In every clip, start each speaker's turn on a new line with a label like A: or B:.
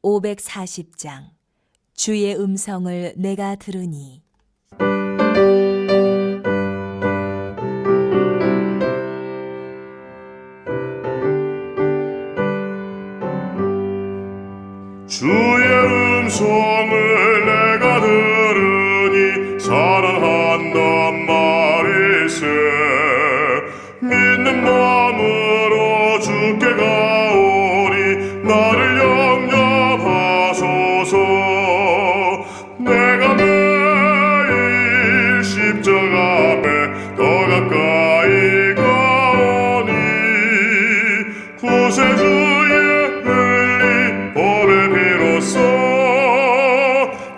A: 540장 주의 음성을 내가 들으니.
B: 주의 음성을 내가 들으니 사랑한단 말일세. 믿는 마음으로 주께 가오니 나를 영접하소서. 내가 매일 십자가 앞에 더 가까이 가오니 구세주의 흘린 보배 비로소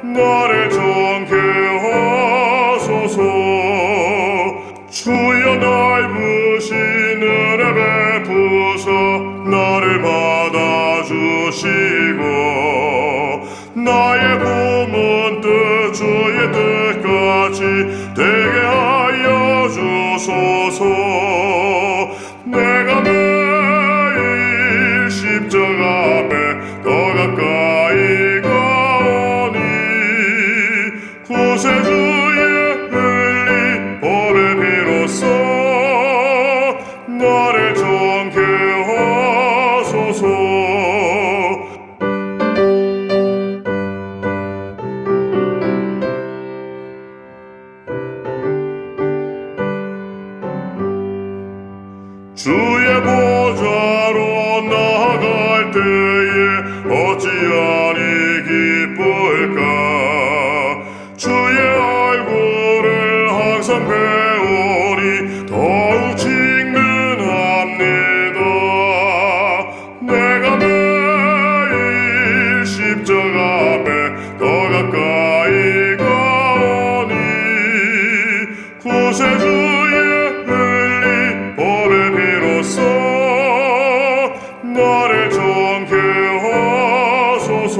B: 나를 정케 하소서. 주여 넓으신 은혜 베푸사 나를 받아주시고 나의 품은 뜻 주의 뜻같이 되게 하여 주소서. 내가 매일 십자가 앞에 더 가까이 가오니 구세주의 흘린 보배 비로소 나를 정케 하소서. 주의 보좌로 나아갈 때에 어찌하니 기쁠까. 주의 얼굴을 항상 배우니 더욱 직능합니다. 내가 매일 십자가 앞에 더 가까이 가오니 구세주의 흘린 보배 비로소 나를 정케 하소서.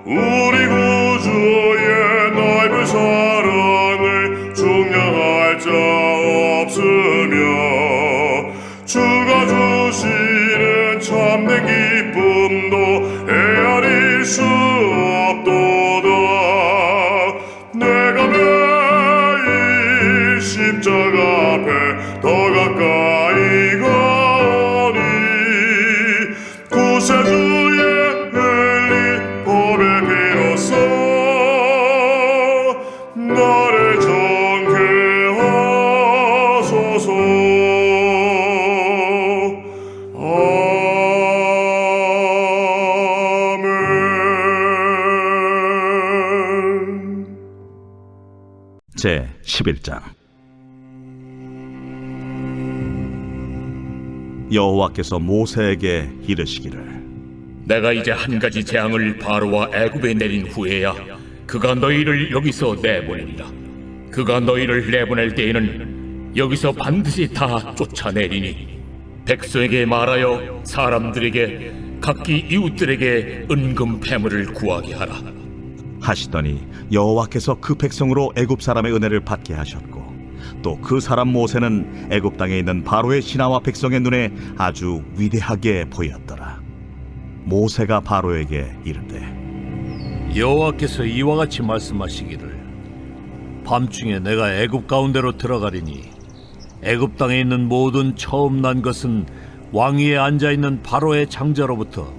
B: 우리 구주의 넓은 사랑을 중량할 자 없으며 주가 주시는 참된 기쁨도 헤아릴 수 없도다. 내가 매일 십자가 앞에 더 가까이 가오니 구세주의 흘린 보배 비로소 나를 정케 하소서. 아멘.
C: 제 11장. 여호와께서 모세에게 이르시기를
D: 내가 이제 한 가지 재앙을 바로와 애굽에 내린 후에야 그가 너희를 여기서 내보내리라. 그가 너희를 내보낼 때에는 여기서 반드시 다 쫓아내리니 백성에게 말하여 사람들에게 각기 이웃들에게 은금 패물을 구하게 하라
C: 하시더니 여호와께서 그 백성으로 애굽 사람의 은혜를 받게 하셨고 또 그 사람 모세는 애굽 땅에 있는 바로의 신하와 백성의 눈에 아주 위대하게 보였더라. 모세가 바로에게 이르되
E: 여호와께서 이와 같이 말씀하시기를 밤중에 내가 애굽 가운데로 들어가리니 애굽 땅에 있는 모든 처음 난 것은 왕위에 앉아있는 바로의 장자로부터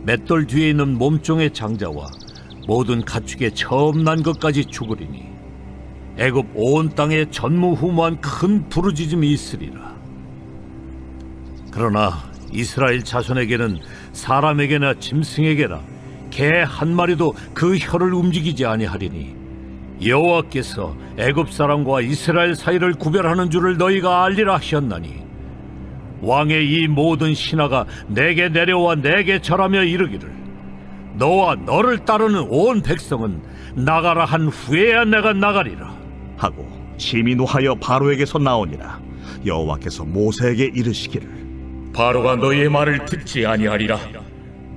E: 맷돌 뒤에 있는 몸종의 장자와 모든 가축의 처음 난 것까지 죽으리니 애굽 온 땅에 전무후무한 큰 부르짖음이 있으리라. 그러나 이스라엘 자손에게는 사람에게나 짐승에게나 개 한 마리도 그 혀를 움직이지 아니하리니 여호와께서 애굽 사람과 이스라엘 사이를 구별하는 줄을 너희가 알리라 하셨나니 왕의 이 모든 신하가 내게 내려와 내게 절하며 이르기를 너와 너를 따르는 온 백성은 나가라 한 후에야 내가 나가리라
C: 하고 심히 노하여 바로에게서 나오니라. 여호와께서 모세에게 이르시기를
D: 바로가 너희의 말을 듣지 아니하리라.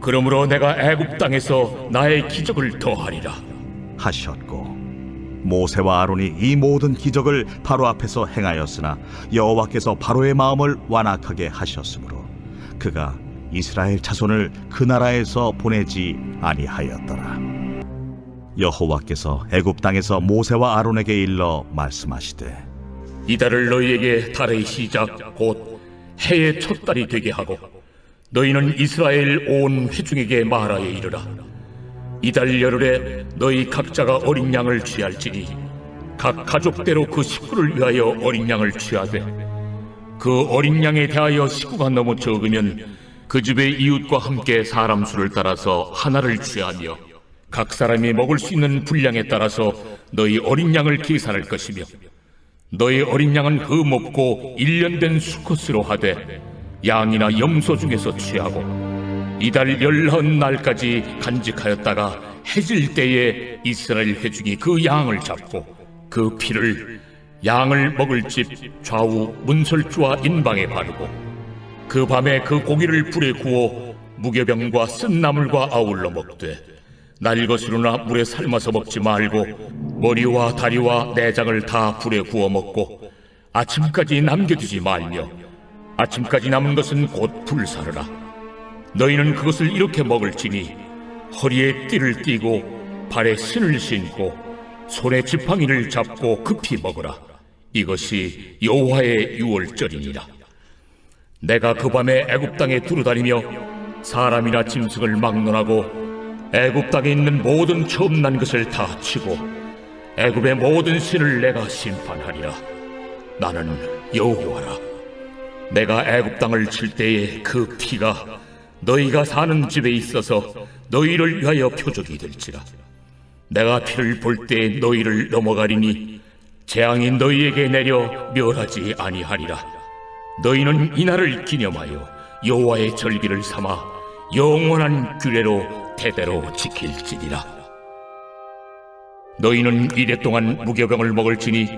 D: 그러므로 내가 애굽 땅에서 나의 기적을 더하리라
C: 하셨고 모세와 아론이 이 모든 기적을 바로 앞에서 행하였으나 여호와께서 바로의 마음을 완악하게 하셨으므로 그가 이스라엘 자손을 그 나라에서 보내지 아니하였더라. 여호와께서 애굽 땅에서 모세와 아론에게 일러 말씀하시되
D: 이달을 너희에게 달의 시작 곧 해의 첫 달이 되게 하고 너희는 이스라엘 온 회중에게 말하여 이르라. 이달 열흘에 너희 각자가 어린 양을 취할지니 각 가족대로 그 식구를 위하여 어린 양을 취하되 그 어린 양에 대하여 식구가 너무 적으면 그 집의 이웃과 함께 사람 수를 따라서 하나를 취하며 각 사람이 먹을 수 있는 분량에 따라서 너희 어린 양을 계산할 것이며 너희 어린 양은 흠없고 1년 된 수컷으로 하되 양이나 염소 중에서 취하고 이달 19날까지 간직하였다가 해질 때에 이스라엘 회중이 그 양을 잡고 그 피를 양을 먹을 집 좌우 문설주와 인방에 바르고 그 밤에 그 고기를 불에 구워 무교병과 쓴 나물과 아울러 먹되 날 것으로나 물에 삶아서 먹지 말고 머리와 다리와 내장을 다 불에 구워 먹고 아침까지 남겨두지 말며 아침까지 남은 것은 곧 불사르라. 너희는 그것을 이렇게 먹을지니 허리에 띠를 띠고 발에 신을 신고 손에 지팡이를 잡고 급히 먹으라. 이것이 여호와의 유월절이니라. 내가 그 밤에 애굽 땅에 두루다니며 사람이나 짐승을 막론하고 애굽 땅에 있는 모든 처음 난 것을 다 치고 애굽의 모든 신을 내가 심판하리라. 나는 여호와라. 내가 애굽 땅을 칠 때에 그 피가 너희가 사는 집에 있어서 너희를 위하여 표적이 될지라. 내가 피를 볼 때 너희를 넘어가리니 재앙이 너희에게 내려 멸하지 아니하리라. 너희는 이날을 기념하여 여호와의 절기를 삼아 영원한 규례로 대대로 지킬지니라. 너희는 이래 동안 무교병을 먹을지니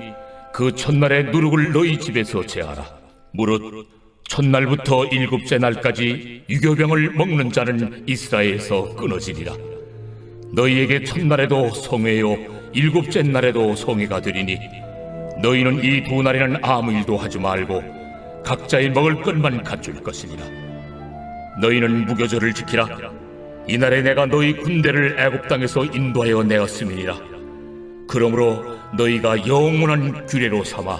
D: 그 첫날의 누룩을 너희 집에서 제하라. 무릇 첫날부터 일곱째 날까지 유교병을 먹는 자는 이스라엘에서 끊어지리라. 너희에게 첫날에도 성회요 일곱째 날에도 성회가 되리니 너희는 이 두 날에는 아무 일도 하지 말고 각자의 먹을 것만 갖출 것이니라. 너희는 무교절을 지키라. 이날에 내가 너희 군대를 애굽 땅에서 인도하여 내었음이니라. 그러므로 너희가 영원한 규례로 삼아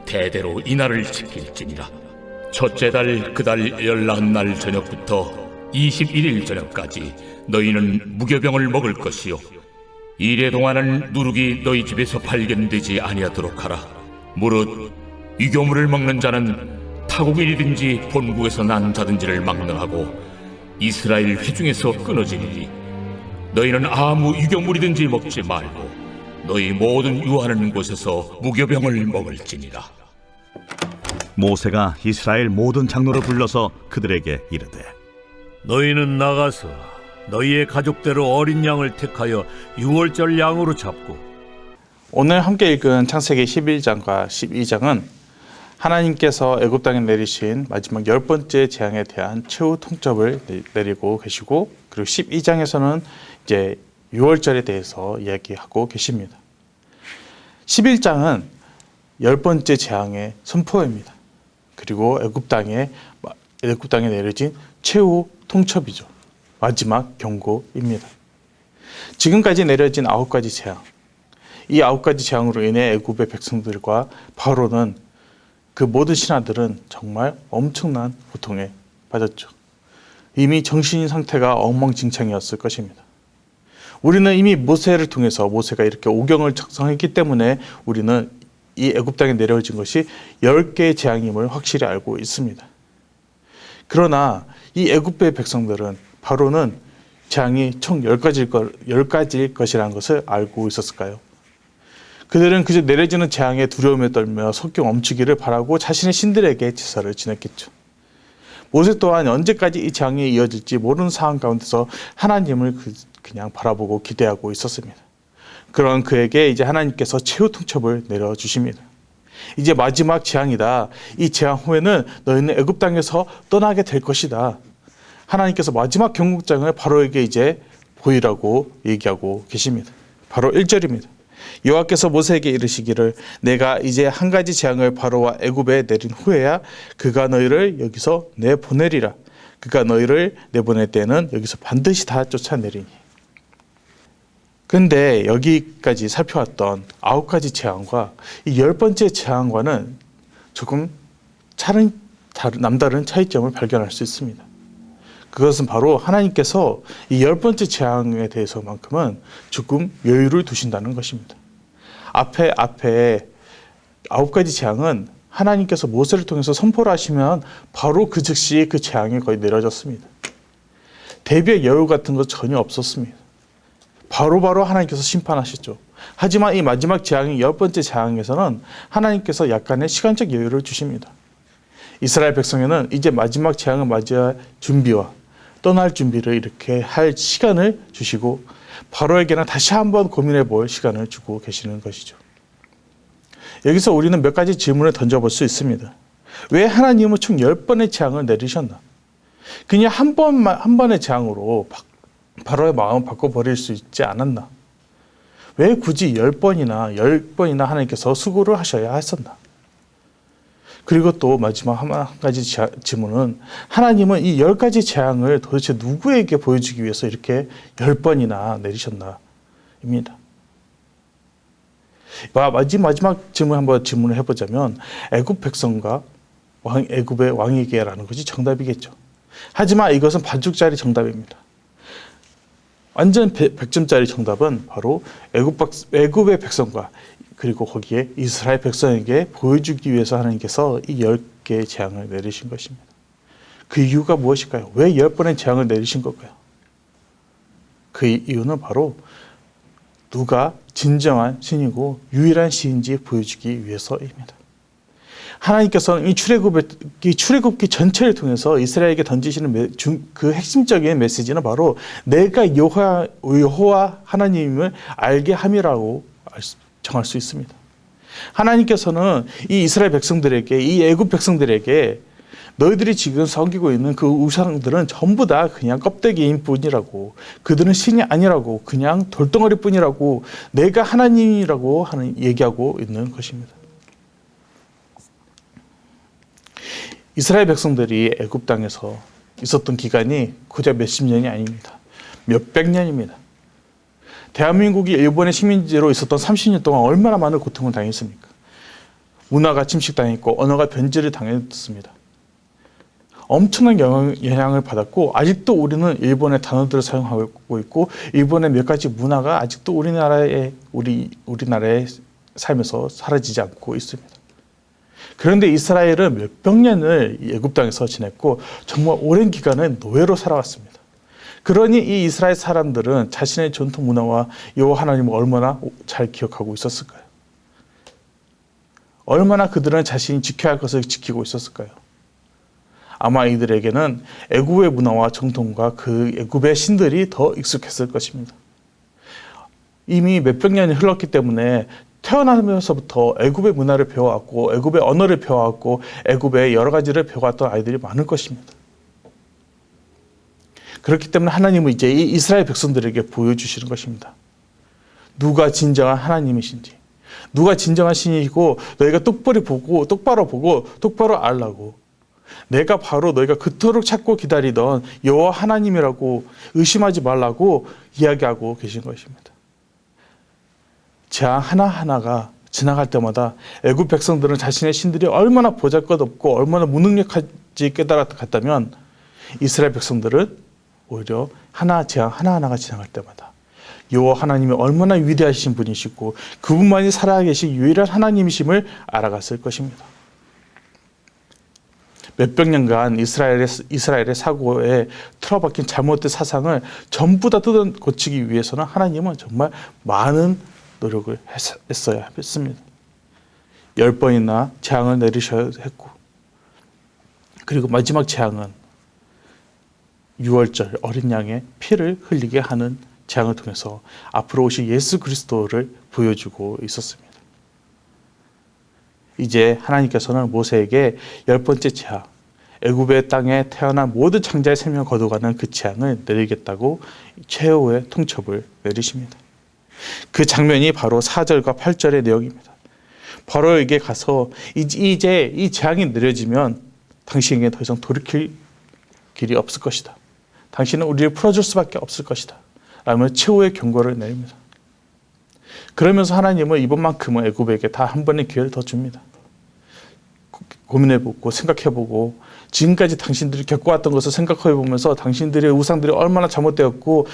D: 대대로 이날을 지킬지니라. 첫째 달 그 달 19날 저녁부터 21일 저녁까지 너희는 무교병을 먹을 것이요 이래 동안은 누룩이 너희 집에서 발견되지 아니하도록 하라. 무릇 유교물을 먹는 자는 타국인이든지 본국에서 난 자든지를 막론하고 이스라엘 회중에서 끊어지리니 너희는 아무 유교물이든지 먹지 말고 너희 모든 유하는 곳에서 무교병을 먹을지니라.
C: 모세가 이스라엘 모든 장로를 불러서 그들에게 이르되
E: 너희는 나가서 너희의 가족대로 어린 양을 택하여 유월절 양으로 잡고
F: 오늘 함께 읽은 창세기 11장과 12장은 하나님께서 애굽 땅에 내리신 마지막 10번째 재앙에 대한 최후 통첩을 내리고 계시고, 그리고 12장에서는 이제 유월절에 대해서 이야기하고 계십니다. 11장은 10번째 재앙의 선포입니다. 그리고 애굽 땅에 내려진 최후 통첩이죠. 마지막 경고입니다. 지금까지 내려진 9가지 재앙, 이 9가지 재앙으로 인해 애굽의 백성들과 바로는 그 모든 신하들은 정말 엄청난 고통에 빠졌죠. 이미 정신 상태가 엉망진창이었을 것입니다. 우리는 이미 모세를 통해서 모세가 이렇게 오경을 작성했기 때문에 우리는 이 애굽 땅에 내려진 것이 10개의 재앙임을 확실히 알고 있습니다. 그러나 이 애굽의 백성들은 바로는 재앙이 총 10가지일 것이라는 것을 알고 있었을까요? 그들은 그저 내려지는 재앙에 두려움에 떨며 속경 멈추기를 바라고 자신의 신들에게 제사를 지냈겠죠. 모세 또한 언제까지 이 재앙이 이어질지 모르는 상황 가운데서 하나님을 그냥 바라보고 기대하고 있었습니다. 그런 그에게 이제 하나님께서 최후 통첩을 내려주십니다. 이제 마지막 재앙이다. 이 재앙 후에는 너희는 애굽 땅에서 떠나게 될 것이다. 하나님께서 마지막 경고장을 바로에게 이제 보이라고 얘기하고 계십니다. 바로 1절입니다. 여호와께서 모세에게 이르시기를 내가 이제 한 가지 재앙을 바로와 애굽에 내린 후에야 그가 너희를 여기서 내보내리라. 그가 너희를 내보낼 때는 여기서 반드시 다 쫓아내리니. 근데 여기까지 살펴왔던 9가지 재앙과 이 10번째 재앙과는 조금 남다른 차이점을 발견할 수 있습니다. 그것은 바로 하나님께서 이 10번째 재앙에 대해서만큼은 조금 여유를 두신다는 것입니다. 앞에 9가지 재앙은 하나님께서 모세를 통해서 선포를 하시면 바로 그 즉시 그 재앙이 거의 내려졌습니다. 대비의 여유 같은 것 전혀 없었습니다. 바로바로 하나님께서 심판하셨죠. 하지만 이 마지막 재앙인 10번째 재앙에서는 하나님께서 약간의 시간적 여유를 주십니다. 이스라엘 백성에는 이제 마지막 재앙을 맞이할 준비와 떠날 준비를 이렇게 할 시간을 주시고 바로에게는 다시 한번 고민해 볼 시간을 주고 계시는 것이죠. 여기서 우리는 몇 가지 질문을 던져볼 수 있습니다. 왜 하나님은 총 10번의 재앙을 내리셨나? 그냥 한 번의 재앙으로 바로의 마음을 바꿔버릴 수 있지 않았나? 왜 굳이 10번이나 하나님께서 수고를 하셔야 했었나? 그리고 또 마지막 한 가지 질문은 하나님은 이 10가지 재앙을 도대체 누구에게 보여주기 위해서 이렇게 10번이나 내리셨나? 입니다. 마지막 질문 한번 질문을 해보자면 애굽 백성과 애굽의 왕에게라는 것이 정답이겠죠. 하지만 이것은 반쪽짜리 정답입니다. 완전 100점짜리 정답은 바로 애굽의 백성과 그리고 거기에 이스라엘 백성에게 보여주기 위해서 하나님께서 이 10개의 재앙을 내리신 것입니다. 그 이유가 무엇일까요? 왜 10번의 재앙을 내리신 걸까요? 그 이유는 바로 누가 진정한 신이고 유일한 신인지 보여주기 위해서입니다. 하나님께서는 이 출애굽기 전체를 통해서 이스라엘에게 던지시는 그 핵심적인 메시지는 바로 내가 여호와 하나님을 알게 함이라고 정할 수 있습니다. 하나님께서는 이 이스라엘 백성들에게, 이 애굽 백성들에게 너희들이 지금 섬기고 있는 그 우상들은 전부 다 그냥 껍데기인 뿐이라고, 그들은 신이 아니라고, 그냥 돌덩어리 뿐이라고, 내가 하나님이라고 얘기하고 있는 것입니다. 이스라엘 백성들이 애굽 땅에서 있었던 기간이 고작 몇십 년이 아닙니다. 몇백 년입니다. 대한민국이 일본의 식민지로 있었던 30년 동안 얼마나 많은 고통을 당했습니까? 문화가 침식당했고 언어가 변질을 당했습니다. 엄청난 영향을 받았고 아직도 우리는 일본의 단어들을 사용하고 있고 일본의 몇 가지 문화가 아직도 우리나라의 삶에서 사라지지 않고 있습니다. 그런데 이스라엘은 몇백 년을 애굽 땅에서 지냈고 정말 오랜 기간을 노예로 살아왔습니다. 그러니 이 이스라엘 사람들은 자신의 전통 문화와 여호와 하나님을 얼마나 잘 기억하고 있었을까요? 얼마나 그들은 자신이 지켜야 할 것을 지키고 있었을까요? 아마 이들에게는 애굽의 문화와 정통과 그 애굽의 신들이 더 익숙했을 것입니다. 이미 몇백 년이 흘렀기 때문에 태어나면서부터 애굽의 문화를 배워왔고 애굽의 언어를 배워왔고 애굽의 여러 가지를 배워왔던 아이들이 많을 것입니다. 그렇기 때문에 하나님은 이제 이 이스라엘 백성들에게 보여주시는 것입니다. 누가 진정한 하나님이신지, 누가 진정한 신이고 너희가 똑바로 보고 알라고. 내가 바로 너희가 그토록 찾고 기다리던 여호와 하나님이라고 의심하지 말라고 이야기하고 계신 것입니다. 재앙 하나하나가 지나갈 때마다 애굽 백성들은 자신의 신들이 얼마나 보잘것없고 얼마나 무능력한지 깨달았다면 이스라엘 백성들은 오히려 재앙 하나하나가 지나갈 때마다 여호와 하나님이 얼마나 위대하신 분이시고 그분만이 살아계신 유일한 하나님이심을 알아갔을 것입니다. 몇백 년간 이스라엘의 사고에 틀어박힌 잘못된 사상을 전부 다 뜯어고치기 위해서는 하나님은 정말 많은 노력을 했어야 했습니다. 10번이나 재앙을 내리셔야 했고, 그리고 마지막 재앙은 6월절 어린 양의 피를 흘리게 하는 재앙을 통해서 앞으로 오실 예수 그리스도를 보여주고 있었습니다. 이제 하나님께서는 모세에게 10번째 재앙, 애굽의 땅에 태어난 모든 창자의 생명을 거둬가는 그 재앙을 내리겠다고 최후의 통첩을 내리십니다. 그 장면이 바로 4절과 8절의 내용입니다. 바로에게 가서 이제 이 재앙이 내려지면 당신에게 더 이상 돌이킬 길이 없을 것이다. 당신은 우리를 풀어줄 수밖에 없을 것이다. 라며 최후의 경고를 내립니다. 그러면서 하나님은 이번만큼은 애굽에게 다 한 번의 기회를 더 줍니다. 고민해보고 생각해보고 지금까지 당신들이 겪어왔던 것을 생각해보면서 당신들의 우상들이 얼마나 잘못되었고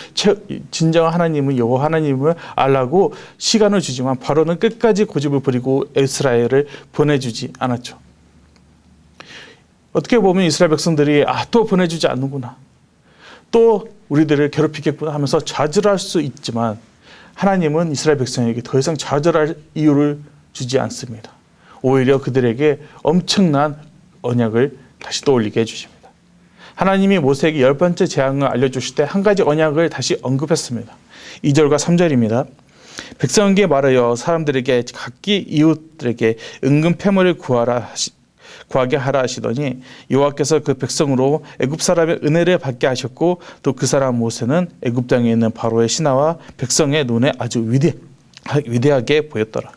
F: 진정한 하나님은 여호와 하나님을 알라고 시간을 주지만 바로는 끝까지 고집을 부리고 이스라엘을 보내주지 않았죠. 어떻게 보면 이스라엘 백성들이 또 보내주지 않는구나, 또 우리들을 괴롭히겠구나 하면서 좌절할 수 있지만 하나님은 이스라엘 백성에게 더 이상 좌절할 이유를 주지 않습니다. 오히려 그들에게 엄청난 언약을 다시 떠올리게 해주십니다. 하나님이 모세에게 10번째 재앙을 알려주실 때 한 가지 언약을 다시 언급했습니다. 2절과 3절입니다. 백성에게 말하여 사람들에게 각기 이웃들에게 은근 패물을 구하게 하라 하시더니 여호와께서 그 백성으로 애굽 사람의 은혜를 받게 하셨고 또 그 사람 모세는 애굽 땅에 있는 바로의 신하와 백성의 눈에 아주 위대하게 보였더라.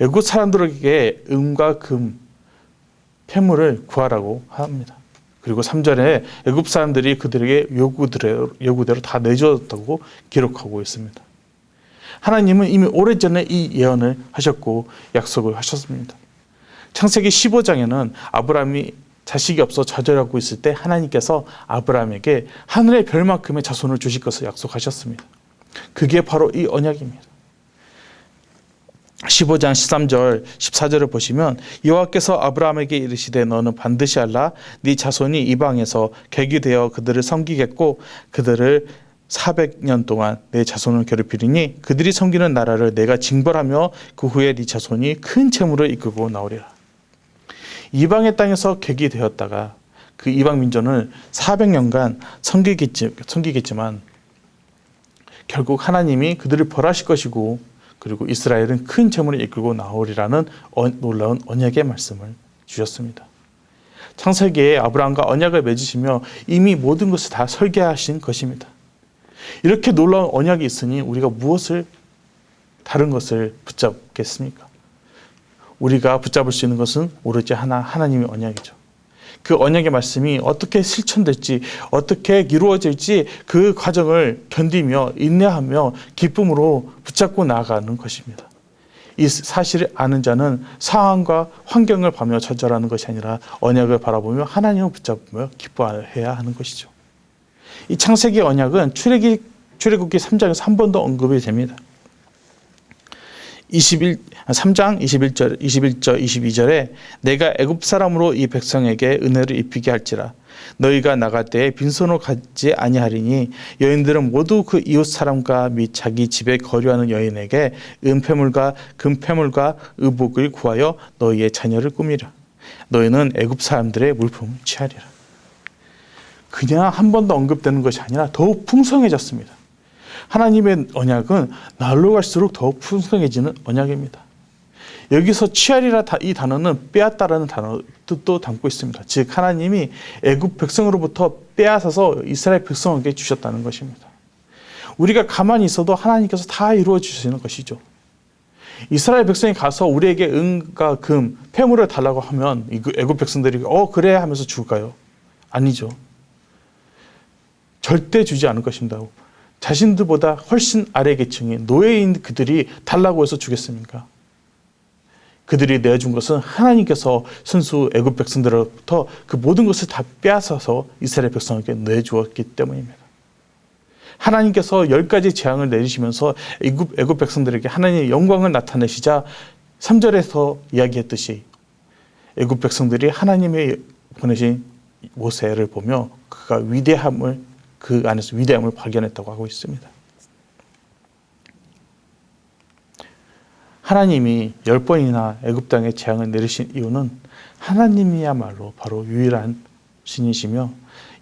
F: 애굽 사람들에게 은과 금, 패물을 구하라고 합니다. 그리고 3절에 애굽 사람들이 그들에게 요구대로 다 내줬다고 기록하고 있습니다. 하나님은 이미 오래전에 이 예언을 하셨고 약속을 하셨습니다. 창세기 15장에는 아브라함이 자식이 없어 좌절하고 있을 때 하나님께서 아브라함에게 하늘의 별만큼의 자손을 주실 것을 약속하셨습니다. 그게 바로 이 언약입니다. 15장 13절 14절을 보시면 여호와께서 아브라함에게 이르시되 너는 반드시 알라 네 자손이 이방에서 객이 되어 그들을 섬기겠고 그들을 400년 동안 내 자손을 괴롭히리니 그들이 섬기는 나라를 내가 징벌하며 그 후에 네 자손이 큰 재물을 이끌고 나오리라. 이방의 땅에서 객이 되었다가 그 이방 민족을 400년간 섬기겠지만 결국 하나님이 그들을 벌하실 것이고 그리고 이스라엘은 큰 재물을 이끌고 나오리라는 놀라운 언약의 말씀을 주셨습니다. 창세기에 아브라함과 언약을 맺으시며 이미 모든 것을 다 설계하신 것입니다. 이렇게 놀라운 언약이 있으니 우리가 무엇을 다른 것을 붙잡겠습니까? 우리가 붙잡을 수 있는 것은 오로지 하나님의 언약이죠. 그 언약의 말씀이 어떻게 실천될지 어떻게 이루어질지 그 과정을 견디며 인내하며 기쁨으로 붙잡고 나아가는 것입니다. 이 사실을 아는 자는 상황과 환경을 봐며 좌절하는 것이 아니라 언약을 바라보며 하나님을 붙잡으며 기뻐해야 하는 것이죠. 이 창세기 언약은 출애굽기 3장에서 한 번 더 언급이 됩니다. 3장 21절 22절에 내가 애굽 사람으로 이 백성에게 은혜를 입히게 할지라 너희가 나갈 때에 빈손으로 가지 아니하리니 여인들은 모두 그 이웃 사람과 및 자기 집에 거류하는 여인에게 은폐물과 금폐물과 의복을 구하여 너희의 자녀를 꾸미라. 너희는 애굽 사람들의 물품을 취하리라. 그냥 한 번 더 언급되는 것이 아니라 더욱 풍성해졌습니다. 하나님의 언약은 날로 갈수록 더욱 풍성해지는 언약입니다. 여기서 취하리라 이 단어는 빼앗다라는 뜻도 담고 있습니다. 즉 하나님이 애굽 백성으로부터 빼앗아서 이스라엘 백성에게 주셨다는 것입니다. 우리가 가만히 있어도 하나님께서 다 이루어 주시는 것이죠. 이스라엘 백성이 가서 우리에게 은과 금, 폐물을 달라고 하면 애굽 백성들이 그래 하면서 줄까요? 아니죠. 절대 주지 않을 것입니다. 자신들보다 훨씬 아래 계층인 노예인 그들이 달라고 해서 주겠습니까? 그들이 내준 것은 하나님께서 선수 애굽 백성들로부터 그 모든 것을 다 빼앗아서 이스라엘 백성에게 내주었기 때문입니다. 하나님께서 10가지 재앙을 내리시면서 애굽 백성들에게 하나님의 영광을 나타내시자 3절에서 이야기했듯이 애굽 백성들이 하나님의 보내신 모세를 보며 그가 그 안에서 위대함을 발견했다고 하고 있습니다. 하나님이 10번이나 애굽 땅에 재앙을 내리신 이유는 하나님이야말로 바로 유일한 신이시며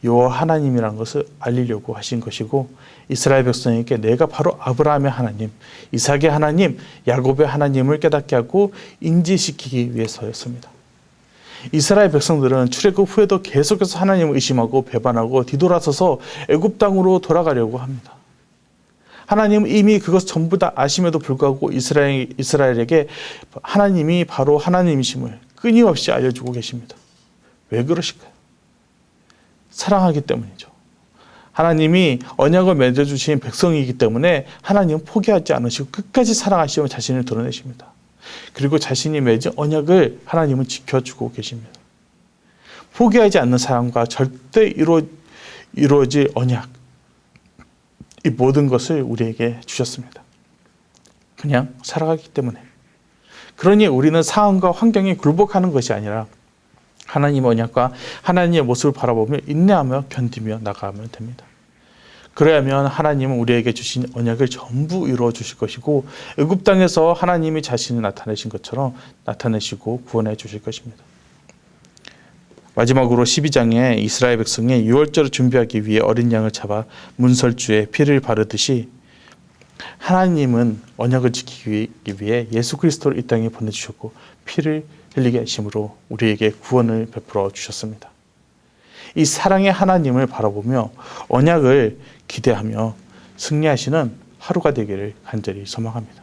F: 여호와 하나님이라는 것을 알리려고 하신 것이고 이스라엘 백성에게 내가 바로 아브라함의 하나님, 이삭의 하나님, 야곱의 하나님을 깨닫게 하고 인지시키기 위해서였습니다. 이스라엘 백성들은 출애굽 후에도 계속해서 하나님을 의심하고 배반하고 뒤돌아서서 애굽 땅으로 돌아가려고 합니다. 하나님은 이미 그것 전부 다 아심에도 불구하고 이스라엘에게 하나님이 바로 하나님이심을 끊임없이 알려주고 계십니다. 왜 그러실까요? 사랑하기 때문이죠. 하나님이 언약을 맺어주신 백성이기 때문에 하나님은 포기하지 않으시고 끝까지 사랑하시며 자신을 드러내십니다. 그리고 자신이 맺은 언약을 하나님은 지켜주고 계십니다. 포기하지 않는 사랑과 절대 이루어질 언약, 이 모든 것을 우리에게 주셨습니다. 그냥 살아가기 때문에. 그러니 우리는 상황과 환경에 굴복하는 것이 아니라 하나님의 언약과 하나님의 모습을 바라보며 인내하며 견디며 나가면 됩니다. 그래야면 하나님은 우리에게 주신 언약을 전부 이루어 주실 것이고 애굽 땅에서 하나님이 자신을 나타내신 것처럼 나타내시고 구원해 주실 것입니다. 마지막으로 12장에 이스라엘 백성이 유월절을 준비하기 위해 어린 양을 잡아 문설주에 피를 바르듯이 하나님은 언약을 지키기 위해 예수 그리스도를 이 땅에 보내주셨고 피를 흘리게 하심으로 우리에게 구원을 베풀어 주셨습니다. 이 사랑의 하나님을 바라보며 언약을 기대하며 승리하시는 하루가 되기를 간절히 소망합니다.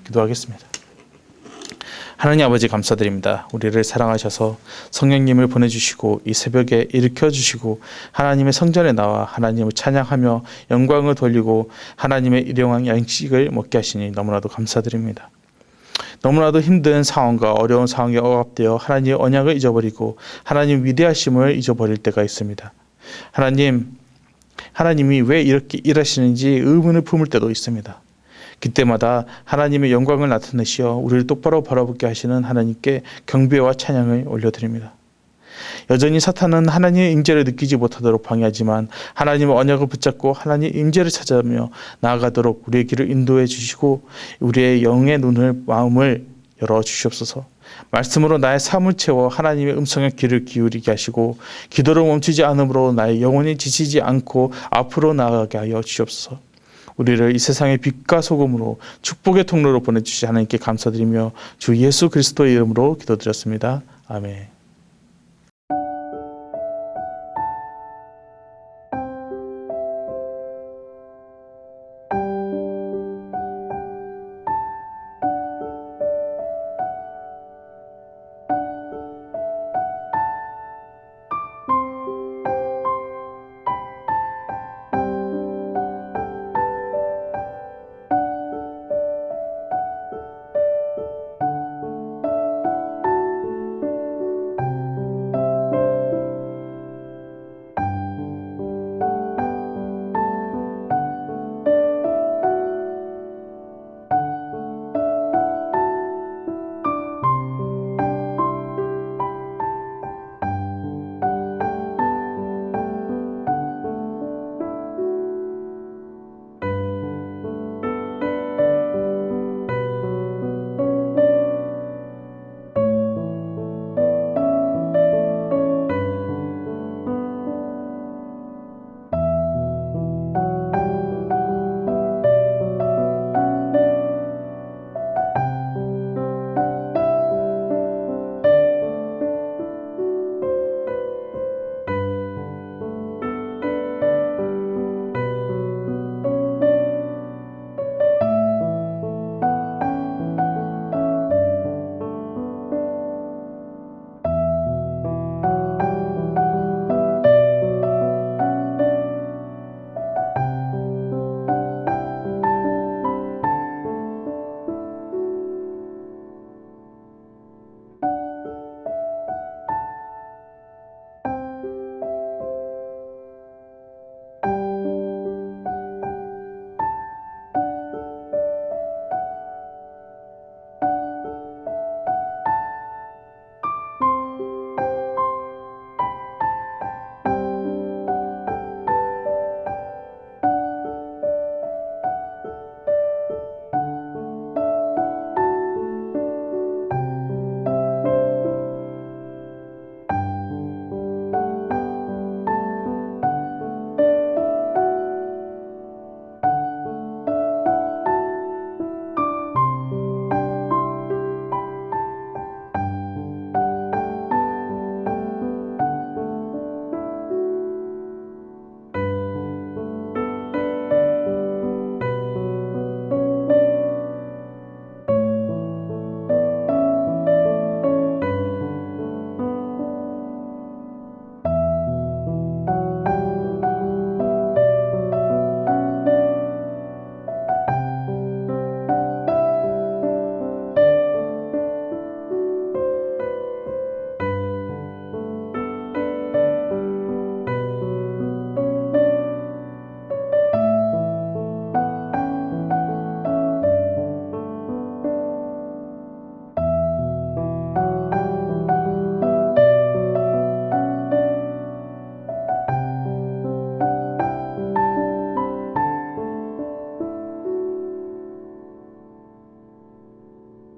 F: 기도하겠습니다. 하나님 아버지 감사드립니다. 우리를 사랑하셔서 성령님을 보내주시고 이 새벽에 일으켜주시고 하나님의 성전에 나와 하나님을 찬양하며 영광을 돌리고 하나님의 일용할 양식을 먹게 하시니 너무나도 감사드립니다. 너무나도 힘든 상황과 어려운 상황에 억압되어 하나님의 언약을 잊어버리고 하나님 위대하심을 잊어버릴 때가 있습니다. 하나님이 왜 이렇게 일하시는지 의문을 품을 때도 있습니다. 그때마다 하나님의 영광을 나타내시어 우리를 똑바로 바라보게 하시는 하나님께 경배와 찬양을 올려드립니다. 여전히 사탄은 하나님의 임재를 느끼지 못하도록 방해하지만 하나님의 언약을 붙잡고 하나님의 임재를 찾아가며 나아가도록 우리의 길을 인도해 주시고 우리의 영의 눈을 마음을 열어 주시옵소서. 말씀으로 나의 삶을 채워 하나님의 음성에 귀를 기울이게 하시고 기도를 멈추지 않으므로 나의 영혼이 지치지 않고 앞으로 나아가게 하여 주시옵소서. 우리를 이 세상의 빛과 소금으로 축복의 통로로 보내주신 하나님께 감사드리며 주 예수 그리스도의 이름으로 기도드렸습니다. 아멘.